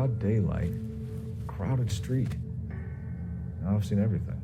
broad daylight, crowded street. Now I've seen everything.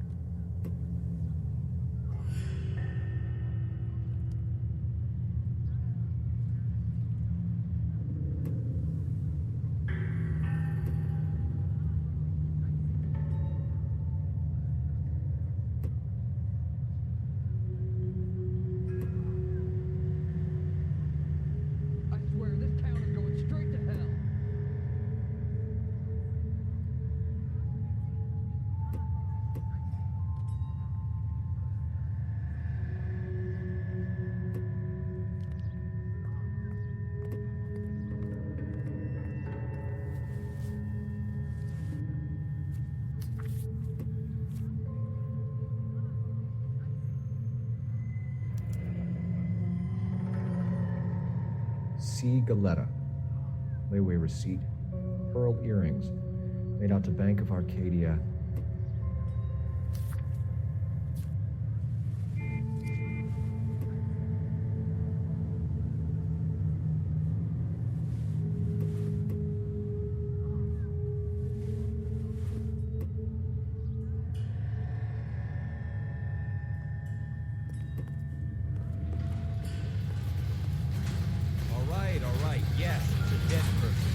C. Galetta. Layaway receipt. Pearl earrings. Made out to Bank of Arcadia. All right, yes, it's a dead person.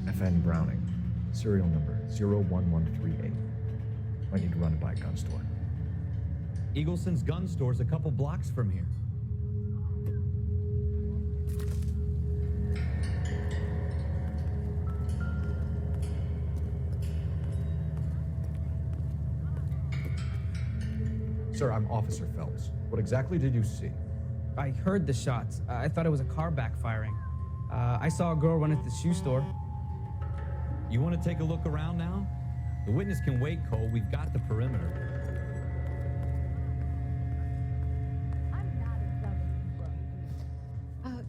FN Browning. Serial number 01138. Might need to run it by a gun store. Eagleson's gun store's a couple blocks from here. Sir, I'm Officer Phelps. What exactly did you see? I heard the shots. I thought it was a car backfiring. I saw a girl run into the shoe store. You want to take a look around now? The witness can wait, Cole. We've got the perimeter.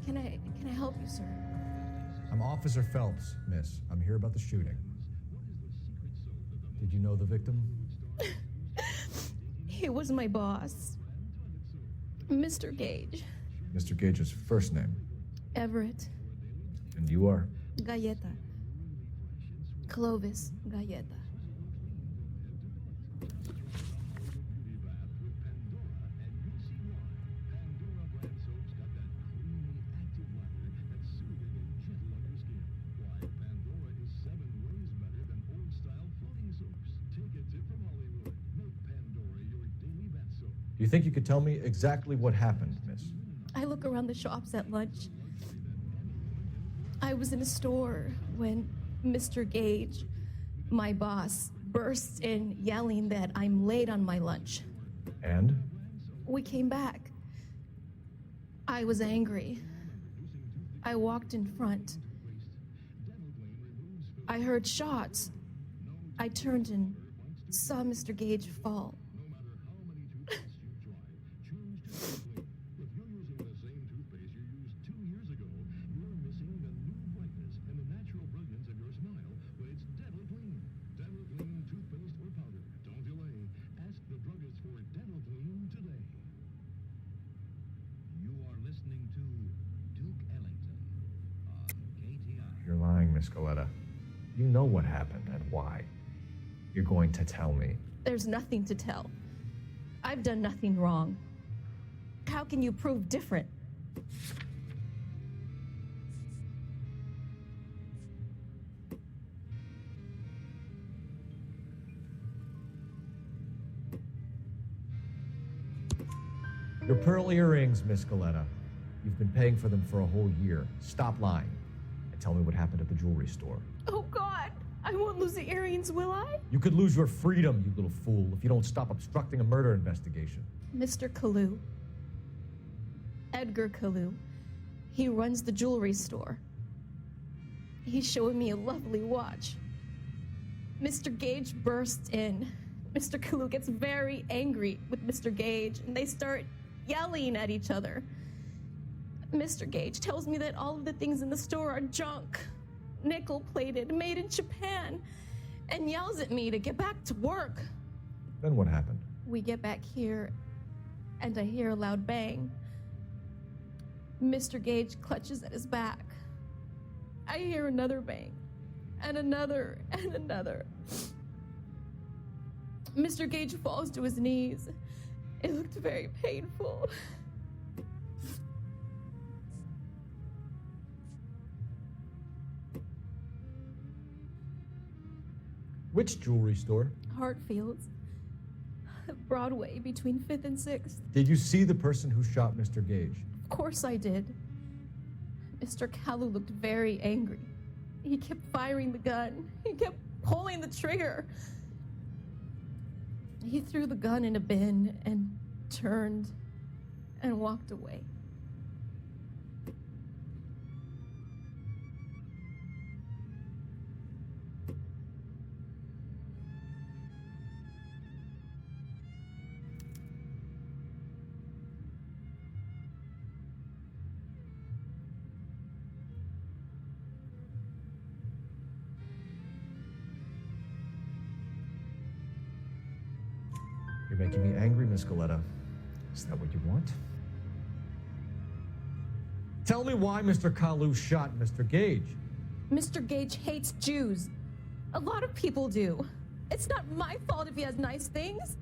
Can I help you, sir? I'm Officer Phelps, miss. I'm here about the shooting. Did you know the victim? He was my boss, Mr. Gage. Mr. Gage's first name. Everett. And you are? Galleta. Clovis Galleta. Do you think you could tell me exactly what happened, miss? I look around the shops at lunch. I was in a store when Mr. Gage, my boss, bursts in yelling that I'm late on my lunch. And? We came back. I was angry. I walked in front. I heard shots. I turned and saw Mr. Gage fall. You're lying, Miss Galetta. You know what happened and why. You're going to tell me. There's nothing to tell. I've done nothing wrong. How can you prove different? Your pearl earrings, Miss Galetta. You've been paying for them for a whole year. Stop lying and tell me what happened at the jewelry store. Oh, God. I won't lose the earrings, will I? You could lose your freedom, you little fool, if you don't stop obstructing a murder investigation. Mr. Kalu. Edgar Kalu. He runs the jewelry store. He's showing me a lovely watch. Mr. Gage bursts in. Mr. Kalu gets very angry with Mr. Gage, and they start yelling at each other. Mr. Gage tells me that all of the things in the store are junk, nickel-plated, made in Japan, and yells at me to get back to work. Then what happened? We get back here, and I hear a loud bang. Mr. Gage clutches at his back. I hear another bang, and another, and another. Mr. Gage falls to his knees. It looked very painful. Which jewelry store? Hartfield's. Broadway, between 5th and 6th. Did you see the person who shot Mr. Gage? Of course I did. Mr. Kalu looked very angry. He kept firing the gun. He kept pulling the trigger. He threw the gun in a bin and turned and walked away. You're making me angry, Miss Goleta. Is that what you want? Tell me why Mr. Kalu shot Mr. Gage. Mr. Gage hates Jews. A lot of people do. It's not my fault if he has nice things.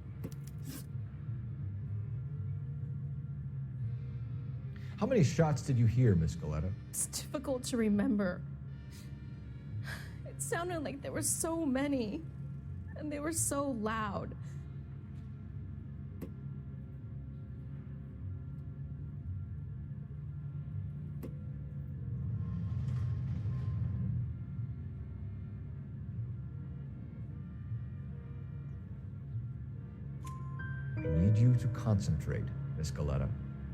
How many shots did you hear, Miss Goleta? It's difficult to remember. It sounded like there were so many, and they were so loud. I need you to concentrate, Miss Goleta.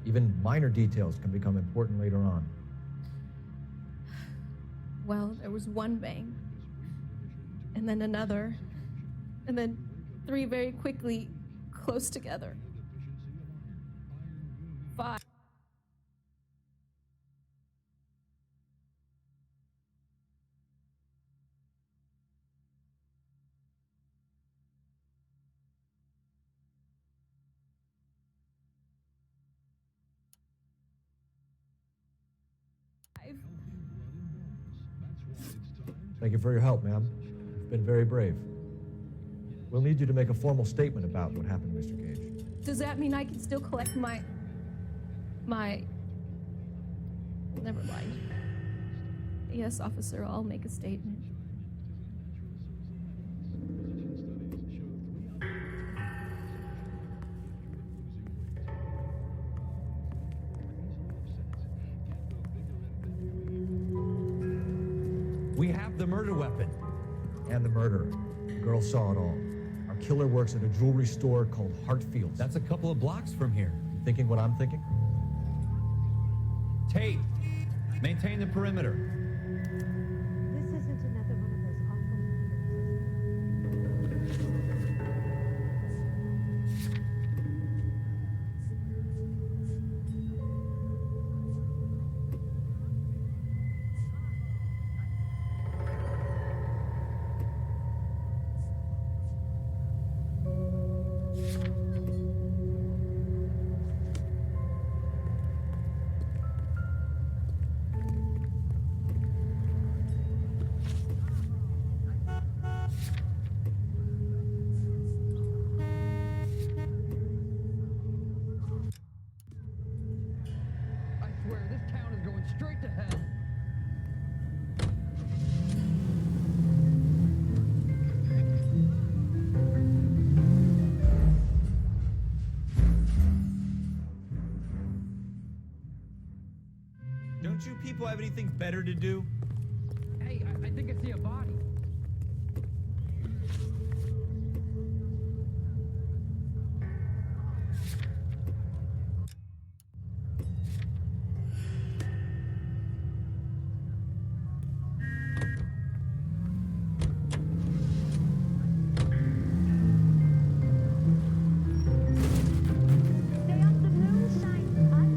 Even minor details can become important later on. Well, there was one bang, and then another, and then 3 very quickly, close together. 5. Thank you for your help, ma'am. You've been very brave. We'll need you to make a formal statement about what happened to Mr. Gage. Does that mean I can still collect my... Never mind. Yes, officer, I'll make a statement. We have the murder weapon. And the murderer. The girl saw it all. Our killer works at a jewelry store called Hartfield's. That's a couple of blocks from here. You thinking what I'm thinking? Tate, maintain the perimeter. This isn't another one of those awful meetings, is it? I swear, this town is going straight to hell. Don't you people have anything better to do? Hey, I think I see a body. Stay off the moonshine, bud.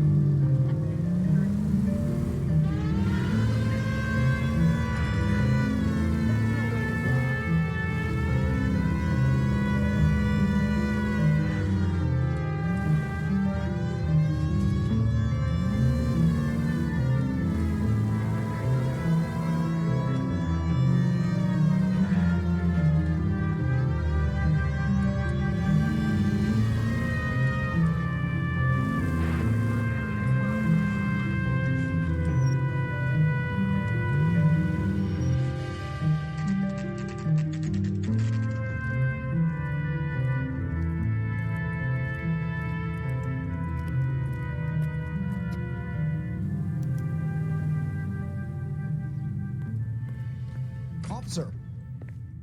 Officer,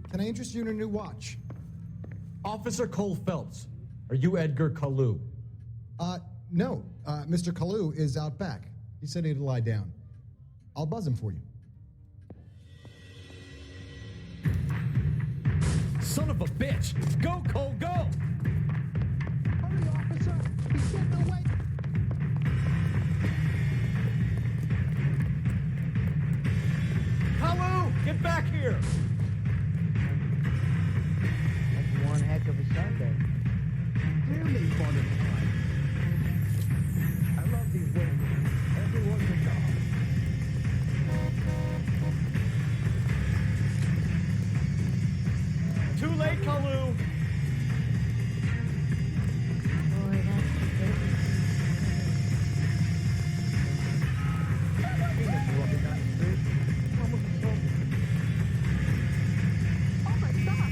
can I interest you in a new watch? Officer Cole Phelps, are you Edgar Kalu? No. Mr. Kalu is out back. He said he'd lie down. I'll buzz him for you. Son of a bitch! Go, Cole, go! Hurry, officer! He's getting away! Kalu, get back here! That's one heck of a Sunday. Clearly fun and time. I love these witnesses. Everyone's a dog. Too late, Kalu! Boy, that's the business. Seen us walking down the street. Almost assaulted. Oh my God!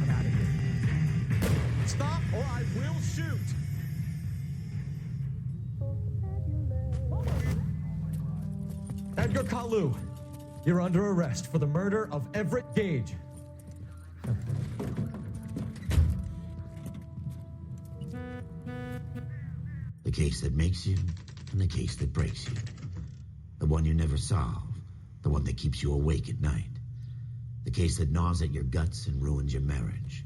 I'm out of here. Stop or I will shoot! Edgar Kalu, you're under arrest for the murder of Everett Gage. The case that makes you and the case that breaks you. The one you never solve. The one that keeps you awake at night. The case that gnaws at your guts and ruins your marriage.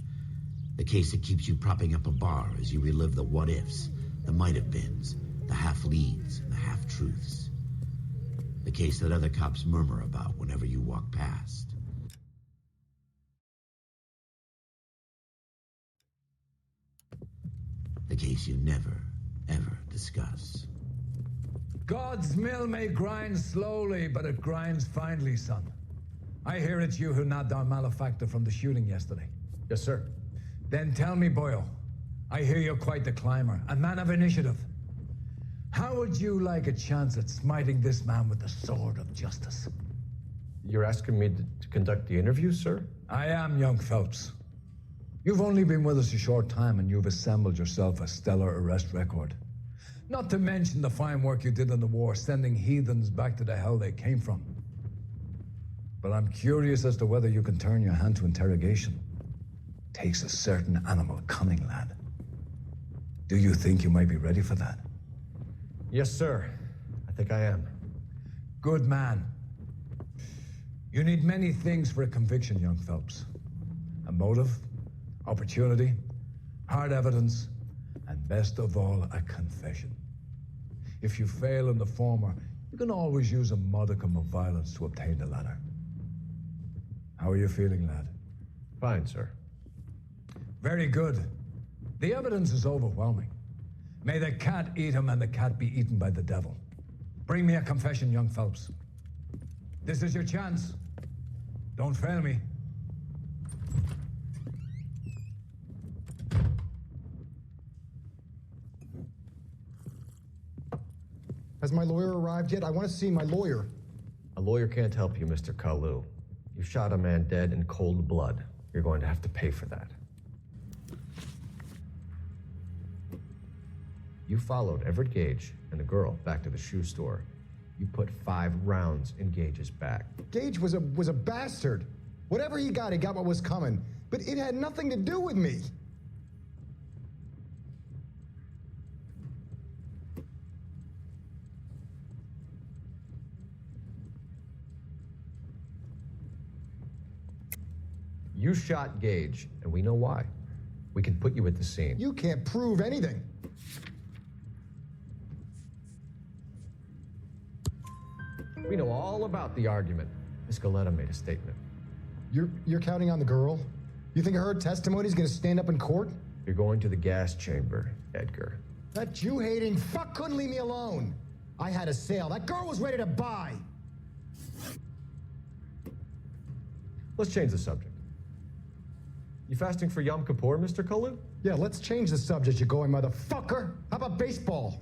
The case that keeps you propping up a bar as you relive the what-ifs, the might-have-beens, the half-leads, and the half-truths. The case that other cops murmur about whenever you walk past. The case you never, ever discuss. God's mill may grind slowly, but it grinds finely, son. I hear it's you who nabbed our malefactor from the shooting yesterday. Yes, sir. Then tell me, Boyle, I hear you're quite the climber, a man of initiative. How would you like a chance at smiting this man with the sword of justice? You're asking me to conduct the interview, sir? I am, young Phelps. You've only been with us a short time and you've assembled yourself a stellar arrest record. Not to mention the fine work you did in the war, sending heathens back to the hell they came from. But I'm curious as to whether you can turn your hand to interrogation. Takes a certain animal cunning, lad. Do you think you might be ready for that? Yes, sir. I think I am. Good man. You need many things for a conviction, young Phelps. A motive, opportunity, hard evidence, and best of all, a confession. If you fail in the former, you can always use a modicum of violence to obtain the latter. How are you feeling, lad? Fine, sir. Very good. The evidence is overwhelming. May the cat eat him and the cat be eaten by the devil. Bring me a confession, young Phelps. This is your chance. Don't fail me. Has my lawyer arrived yet? I want to see my lawyer. A lawyer can't help you, Mr. Kalu. You shot a man dead in cold blood. You're going to have to pay for that. You followed Everett Gage and the girl back to the shoe store. You put 5 rounds in Gage's back. Gage was a bastard. Whatever he got what was coming. But it had nothing to do with me. You shot Gage, and we know why. We can put you at the scene. You can't prove anything. We know all about the argument. Miss Galetta made a statement. You're counting on the girl? You think her testimony is going to stand up in court? You're going to the gas chamber, Edgar. That Jew-hating fuck couldn't leave me alone. I had a sale. That girl was ready to buy. Let's change the subject. You fasting for Yom Kippur, Mr. Kalu? Yeah, let's change the subject, you going motherfucker. How about baseball?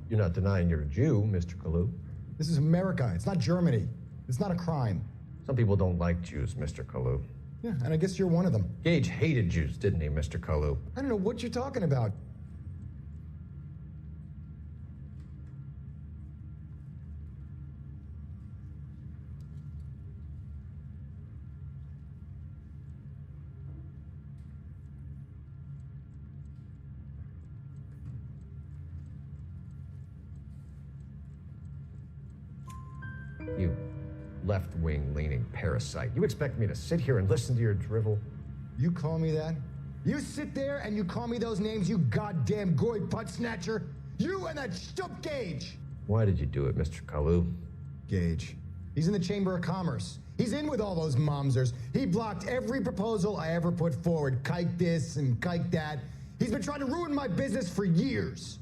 You're not denying you're a Jew, Mr. Kalu. This is America. It's not Germany. It's not a crime. Some people don't like Jews, Mr. Kalu. Yeah, and I guess you're one of them. Gage hated Jews, didn't he, Mr. Kalu? I don't know what you're talking about. You left-wing leaning parasite. You expect me to sit here and listen to your drivel? You call me that? You sit there and you call me those names, you goddamn goy butt snatcher? You and that stup Gage! Why did you do it, Mr. Kalu? Gage. He's in the Chamber of Commerce. He's in with all those momsers. He blocked every proposal I ever put forward. Kike this and kike that. He's been trying to ruin my business for years.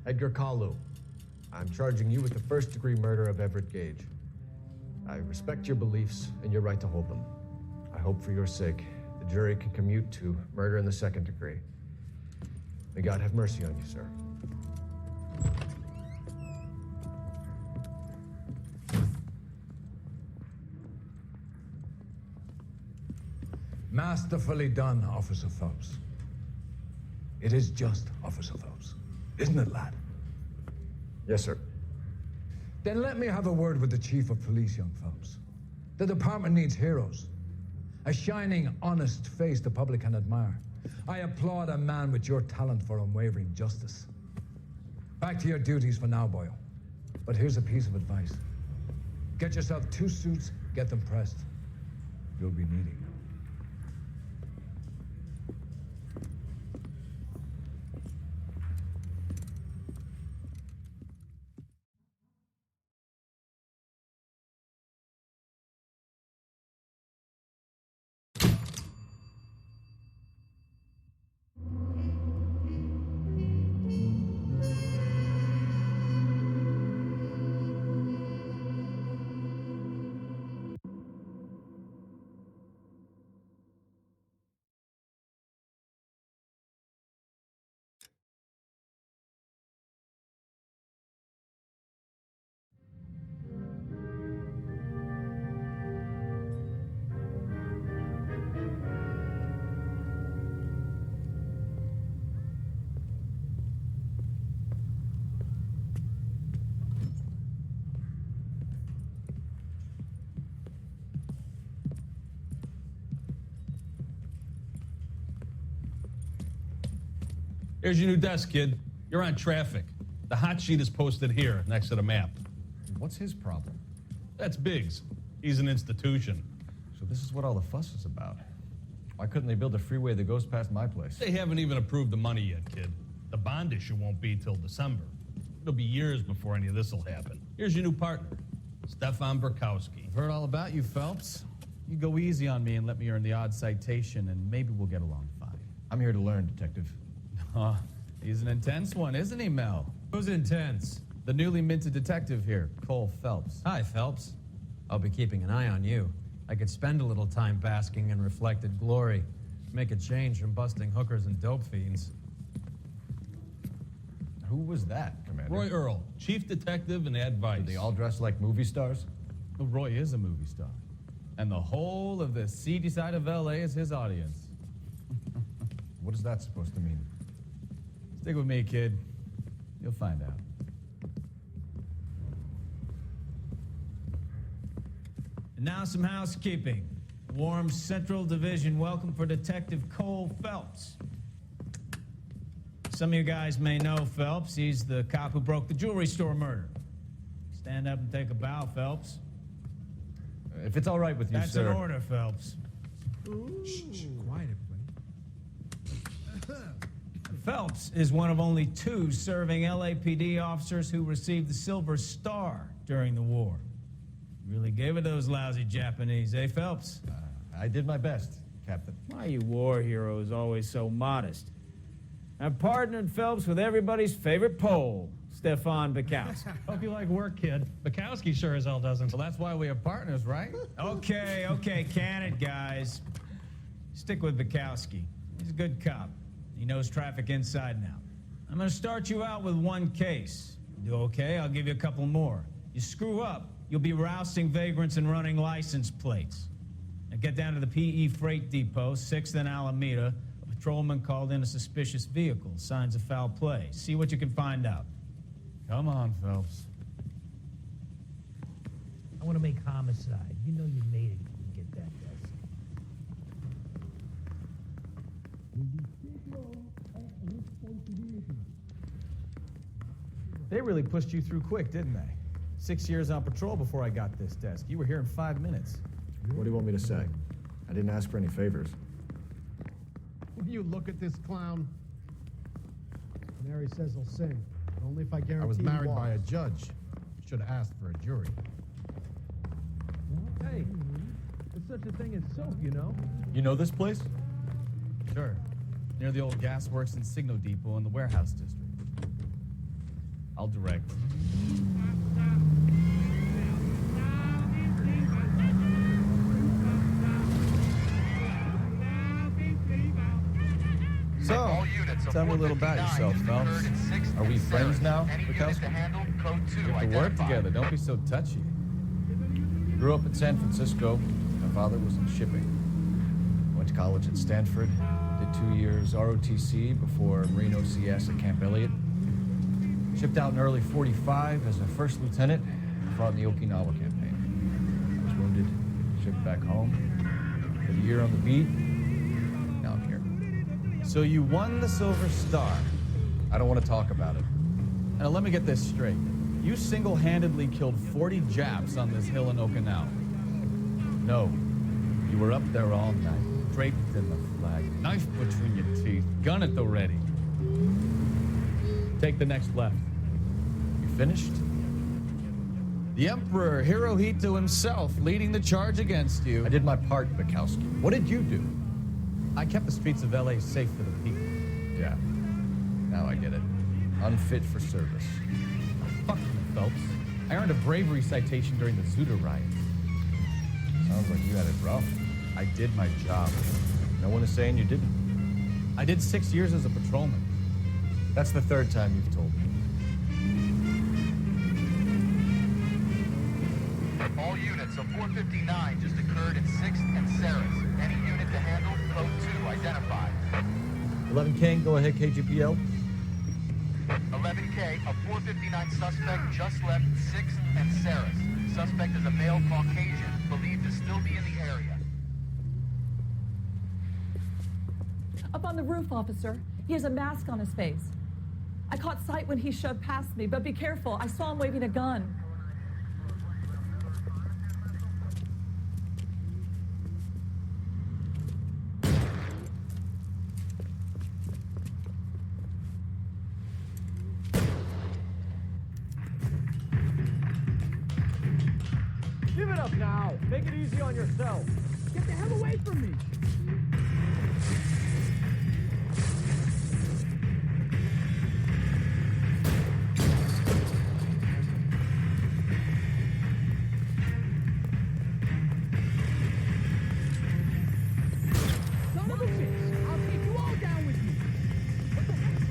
Edgar Kalu, I'm charging you with the first-degree murder of Everett Gage. I respect your beliefs and your right to hold them. I hope for your sake the jury can commute to murder in the second degree. May God have mercy on you, sir. Masterfully done, Officer Phelps. It is just, Officer Phelps. Isn't it, lad? Yes, sir. Then let me have a word with the Chief of Police, young Phelps. The department needs heroes. A shining, honest face the public can admire. I applaud a man with your talent for unwavering justice. Back to your duties for now, boyo. But here's a piece of advice. Get yourself 2 suits, get them pressed. You'll be needing them. Here's your new desk, kid. You're on traffic. The hot sheet is posted here, next to the map. What's his problem? That's Biggs. He's an institution. So this is what all the fuss is about. Why couldn't they build a freeway that goes past my place? They haven't even approved the money yet, kid. The bond issue won't be till December. It'll be years before any of this will happen. Here's your new partner, Stefan Burkowski. I've heard all about you, Phelps. You go easy on me and let me earn the odd citation, and maybe we'll get along fine. I'm here to learn, Detective. He's an intense one, isn't he, Mel? Who's intense? The newly minted detective here, Cole Phelps. Hi, Phelps. I'll be keeping an eye on you. I could spend a little time basking in reflected glory. Make a change from busting hookers and dope fiends. Who was that, Commander? Roy Earl, chief detective and advice. Do they all dress like movie stars? Well, Roy is a movie star. And the whole of the seedy side of L.A. is his audience. What is that supposed to mean? Stick with me, kid. You'll find out. And now some housekeeping. Warm Central Division welcome for Detective Cole Phelps. Some of you guys may know Phelps. He's the cop who broke the jewelry store murder. Stand up and take a bow, Phelps. If it's all right with you, That's sir. an order, Phelps. Shh, quiet, everybody. Phelps is one of only 2 serving LAPD officers who received the Silver Star during the war. Really gave it those lousy Japanese, eh, Phelps? I did my best, Captain. Why are you war heroes always so modest? I've partnered Phelps with everybody's favorite Pole, Stefan Burkowski. Hope you like work, kid. Bukowski sure as hell doesn't. Well, that's why we have partners, right? Okay, can it, guys. Stick with Burkowski. He's a good cop. He knows traffic inside and out. I'm gonna start you out with 1 case. You do okay, I'll give you a couple more. You screw up, you'll be rousting vagrants and running license plates. Now get down to the PE Freight Depot, 6th and Alameda. A patrolman called in a suspicious vehicle, signs of foul play. See what you can find out. Come on, Phelps. I want to make homicide. You know you made it if you get that desk. They really pushed you through quick, didn't they? 6 years on patrol before I got this desk. You were here in 5 minutes. What do you want me to say? I didn't ask for any favors. Will you look at this clown? Mary says he'll sing, but only if I guarantee. I was married by a judge. Should have asked for a jury. Hey, there's such a thing as soap, you know? You know this place? Sure. Near the old gas works and Signal Depot in the warehouse district. I'll direct. So, tell me a little about yourself, Phelps. Are we friends now, Bukowski? We have to work together. Don't be so touchy. Grew up in San Francisco. My father was in shipping. Went to college at Stanford. Did 2 years ROTC before Marine OCS at Camp Elliott. Shipped out in early '45 as a first lieutenant. Fought in the Okinawa campaign. I was wounded. Shipped back home. Did a year on the beat. Now I'm here. So you won the Silver Star. I don't want to talk about it. Now let me get this straight. You single-handedly killed 40 Japs on this hill in Okinawa. No, you were up there all night, draped in the flag, knife between your teeth, gun at the ready. Take the next left. You finished? The Emperor Hirohito himself leading the charge against you. I did my part, Bukowski. What did you do? I kept the streets of LA safe for the people. Yeah, now I get it. Unfit for service. Fuck you, Phelps. I earned a bravery citation during the Zuda riots. Sounds like you had it rough. I did my job. No one is saying you didn't. I did 6 years as a patrolman. That's the third time you've told me. All units, so 459 just occurred at 6th and Saris. Any unit to handle, code 2, identified. 11K, go ahead, KGPL. 11K, a 459 suspect just left 6th and Saris. Suspect is a male Caucasian, believed to still be in the area. Up on the roof, officer. He has a mask on his face. I caught sight when he shoved past me, but be careful. I saw him waving a gun. Give it up now. Make it easy on yourself. Get the hell away from me. Son of a bitch. I'll take you all down with me. What the heck's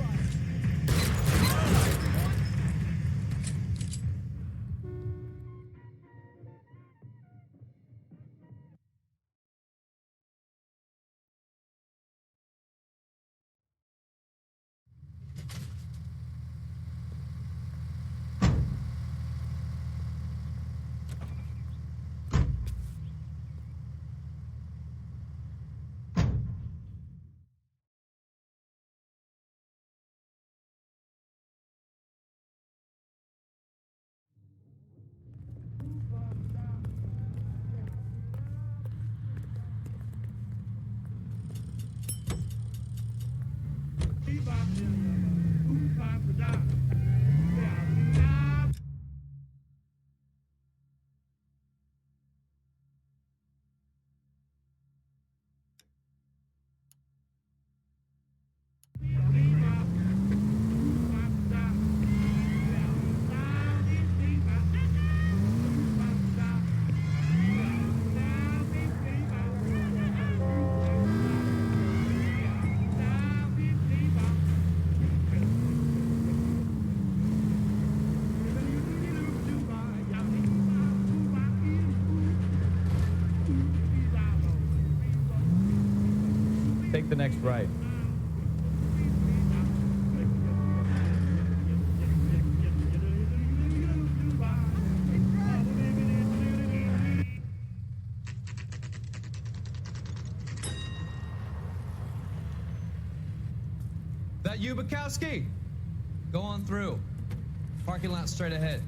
Take the next right. That you, Bukowski? Go on through. Parking lot straight ahead.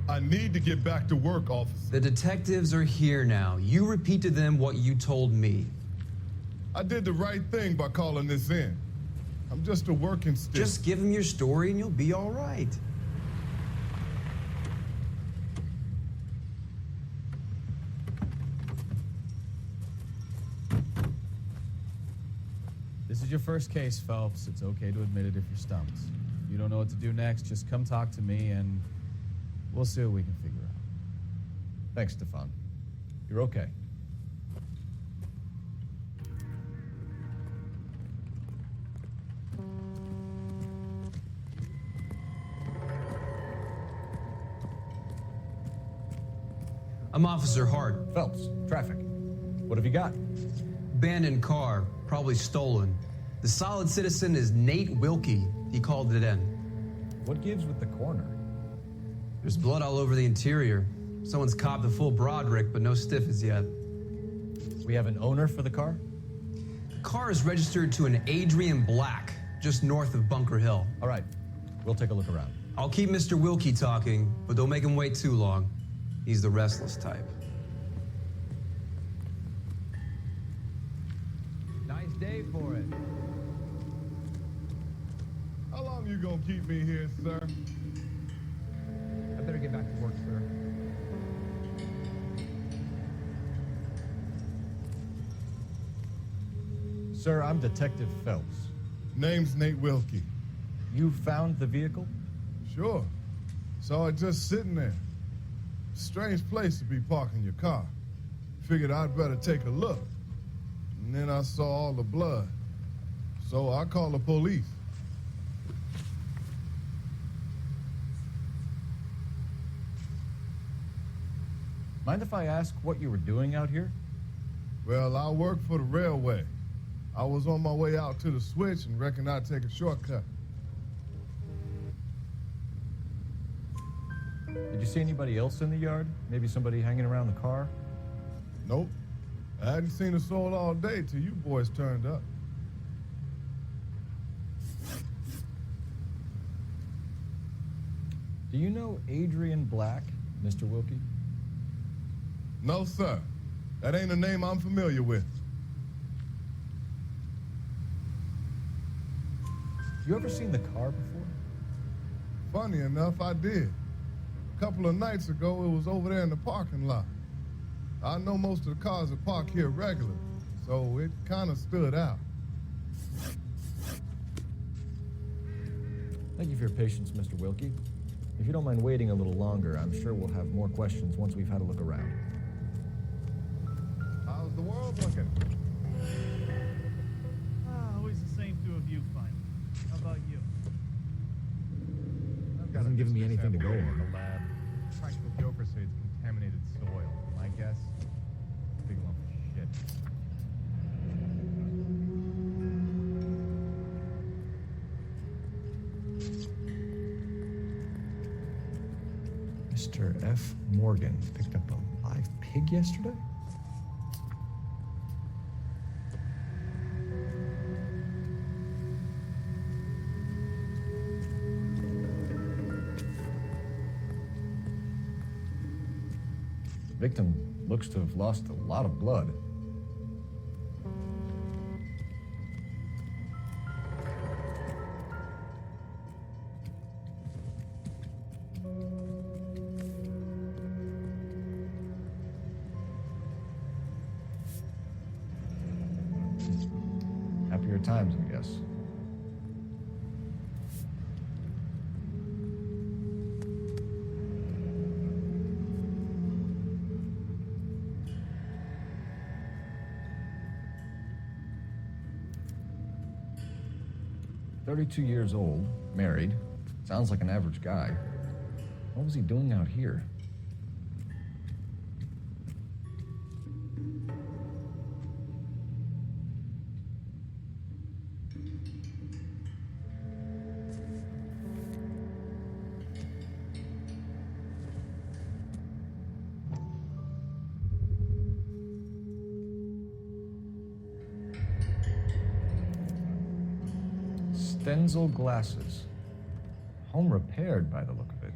I need to get back to work, officer. The detectives are here now. You repeat to them what you told me. I did the right thing by calling this in. I'm just a working stick. Just give them your story and you'll be all right. This is your first case, Phelps. It's okay to admit it if you're stumped. If you don't know what to do next, just come talk to me and we'll see what we can figure out. Thanks, Stefan. You're okay. I'm Officer Hart. Phelps, traffic. What have you got? Abandoned car, probably stolen. The solid citizen is Nate Wilkie. He called it in. What gives with the corner? There's blood all over the interior. Someone's copped a full Broderick, but no stiffs yet. We have an owner for the car? The car is registered to an Adrian Black, just north of Bunker Hill. All right, we'll take a look around. I'll keep Mr. Wilkie talking, but don't make him wait too long. He's the restless type. Nice day for it. How long you gonna keep me here, sir? I better get back to work, sir. Sir, I'm Detective Phelps. Name's Nate Wilkie. You found the vehicle? Sure. Saw it just sitting there. Strange place to be parking your car. Figured I'd better take a look. And then I saw all the blood. So I called the police. Mind if I ask what you were doing out here? Well, I work for the railway. I was on my way out to the switch and reckoned I'd take a shortcut. Did you see anybody else in the yard? Maybe somebody hanging around the car? Nope. I hadn't seen a soul all day till you boys turned up. Do you know Adrian Black, Mr. Wilkie? No, sir. That ain't a name I'm familiar with. You ever seen the car before? Funny enough, I did. A couple of nights ago, it was over there in the parking lot. I know most of the cars are parked here regularly, so it kind of stood out. Thank you for your patience, Mr. Wilkie. If you don't mind waiting a little longer, I'm sure we'll have more questions once we've had a look around. How's the world looking? Always the same two of you, finally. How about you? Hasn't given me anything to go in on. the lab. Practical Joker say it's contaminated soil. My guess, big lump of shit. Mr. F. Morgan picked up a live pig yesterday? The victim looks to have lost a lot of blood. Happier times, I guess. "32 years old, married. Sounds like an average guy. What was he doing out here?" Stenzel glasses. Home repaired by the look of it.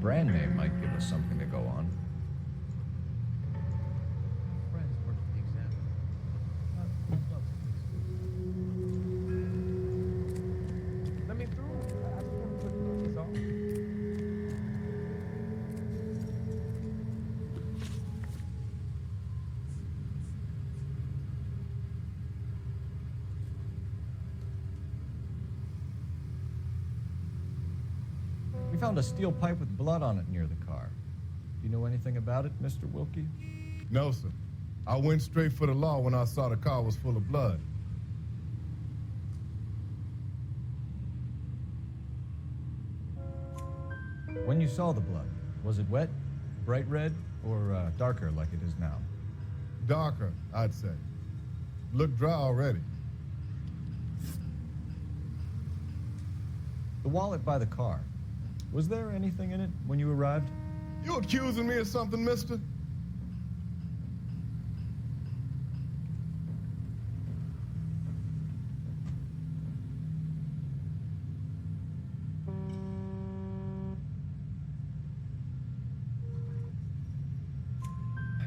brand name might give us something to go on. Friends work for the Examiner. Let me through. I just want to put this on. We found a steel pipe with blood on it near the car. Do you know anything about it, Mr. Wilkie? No, sir. I went straight for the law when I saw the car was full of blood. When you saw the blood, was it wet, bright red, or darker like it is now? Darker, I'd say. Looked dry already. The wallet by the car, was there anything in it when you arrived? You accusing me of something, mister?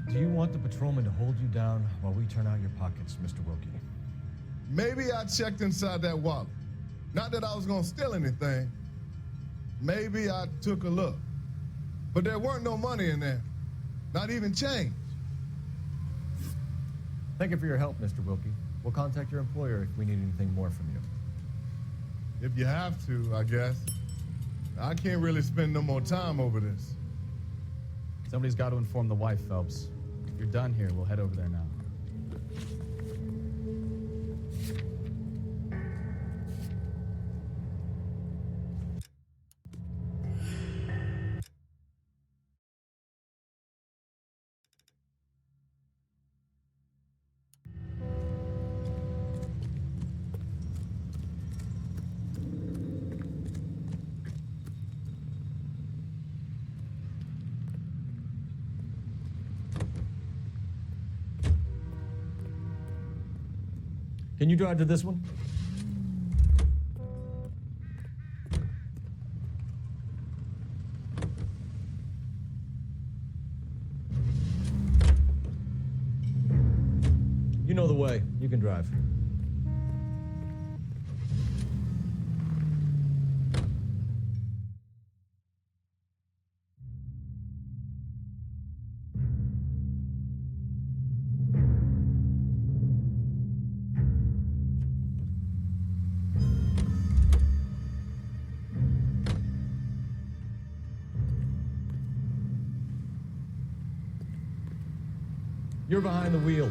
Do you want the patrolman to hold you down while we turn out your pockets, Mr. Wilkie? Maybe I checked inside that wallet. Not that I was gonna steal anything. Maybe I took a look. But there weren't no money in there. Not even change. Thank you for your help, Mr. Wilkie. We'll contact your employer if we need anything more from you. If you have to, I guess. I can't really spend no more time over this. Somebody's got to inform the wife, Phelps. If you're done here, we'll head over there now. Can you drive to this one? You know the way. You can drive. You're behind the wheel.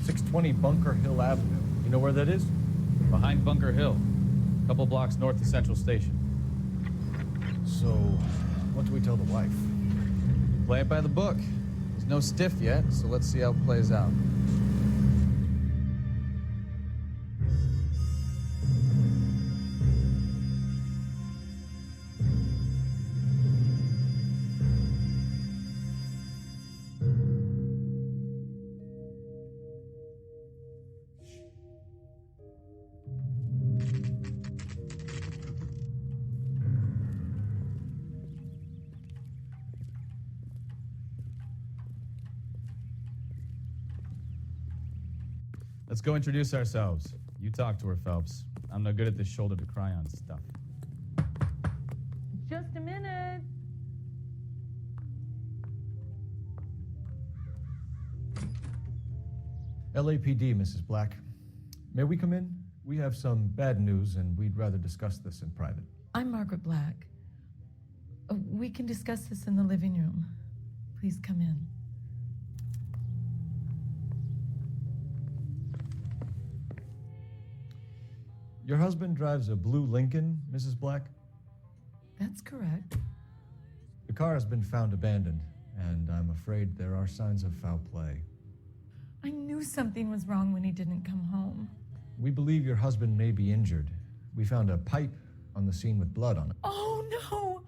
620 Bunker Hill Avenue. You know where that is? Behind Bunker Hill. A couple blocks north of Central Station. So, what do we tell the wife? Play it by the book. There's no stiff yet, so let's see how it plays out. Let's go introduce ourselves. You talk to her, Phelps. I'm no good at this shoulder to cry on stuff. Just a minute. LAPD, Mrs. Black. May we come in? We have some bad news, and we'd rather discuss this in private. I'm Margaret Black. We can discuss this in the living room. Please come in. Your husband drives a blue Lincoln, Mrs. Black? That's correct. The car has been found abandoned, and I'm afraid there are signs of foul play. I knew something was wrong when he didn't come home. We believe your husband may be injured. We found a pipe on the scene with blood on it. Oh, no!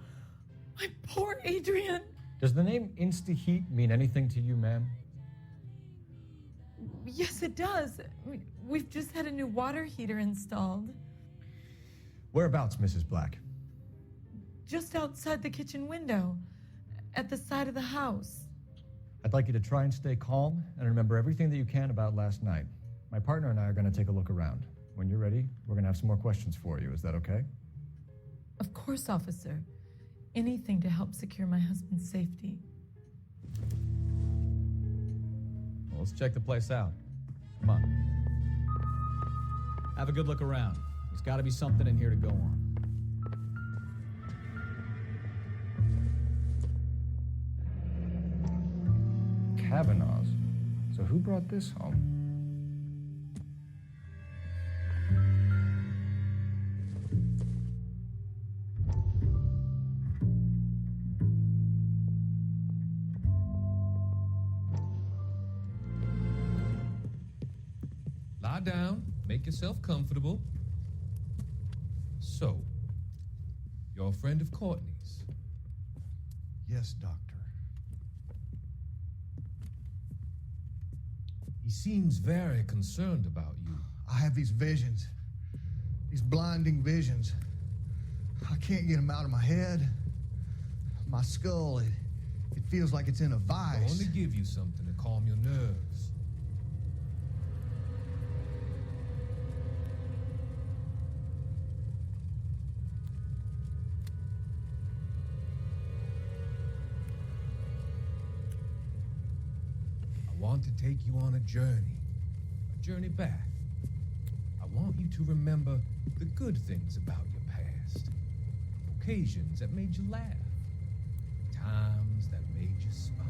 My poor Adrian! Does the name Insta-Heat mean anything to you, ma'am? Yes, it does. We've just had a new water heater installed. Whereabouts, Mrs. Black? just outside the kitchen window, at the side of the house. I'd like you to try and stay calm and remember everything that you can about last night. My partner and I are going to take a look around. When you're ready, we're going to have some more questions for you. Is that okay? Of course, officer. Anything to help secure my husband's safety. Well, let's check the place out. Come on. Have a good look around. There's got to be something in here to go on. Kavanaugh's. So who brought this home? Lie down, make yourself comfortable. So, you're a friend of Courtney's? Yes, Doctor. He seems very concerned about you. I have these visions, these blinding visions. I can't get them out of my head. My skull, it feels like it's in a vice. I want to give you something to calm your nerves. I want to take you on a journey back. I want you to remember the good things about your past, occasions that made you laugh, times that made you smile.